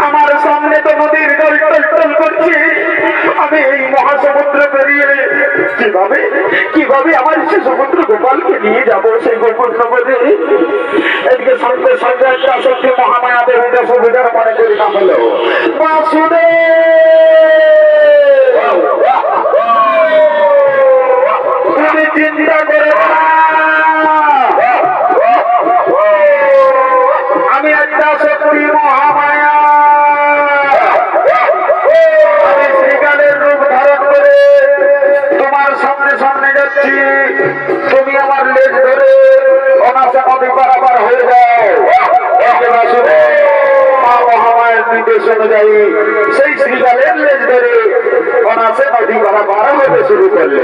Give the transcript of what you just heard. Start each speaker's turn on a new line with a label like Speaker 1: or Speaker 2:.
Speaker 1: আমার সামনে তো নদীর জল টলটল করছে। আমি এই মহাসমুদ্র পেরিয়ে কিভাবে কিভাবে আমার সে সমুদ্র গোপালকে নিয়ে যাবো সেই গোপন নগরে? এদিকে সঙ্গে সঙ্গে একটা সত্যি মহামায়াদের উদ্দেশ্য সুবিধার মনে করি না হলো তুমি চিন্তা করে আমি একটা সত্যি মহামায়া আমি শ্রীকালের রূপ ধারণ করে তোমার সামনে সামনে যাচ্ছি। তুমি আমার লেজ ধরে অনাসা নদী পারাপার হয়ে যাও। মা মহামায়ের নির্দেশ অনুযায়ী সেই শ্রীকালের লেজ ধরে অনাসে নদী পারাপার হতে শুরু করলে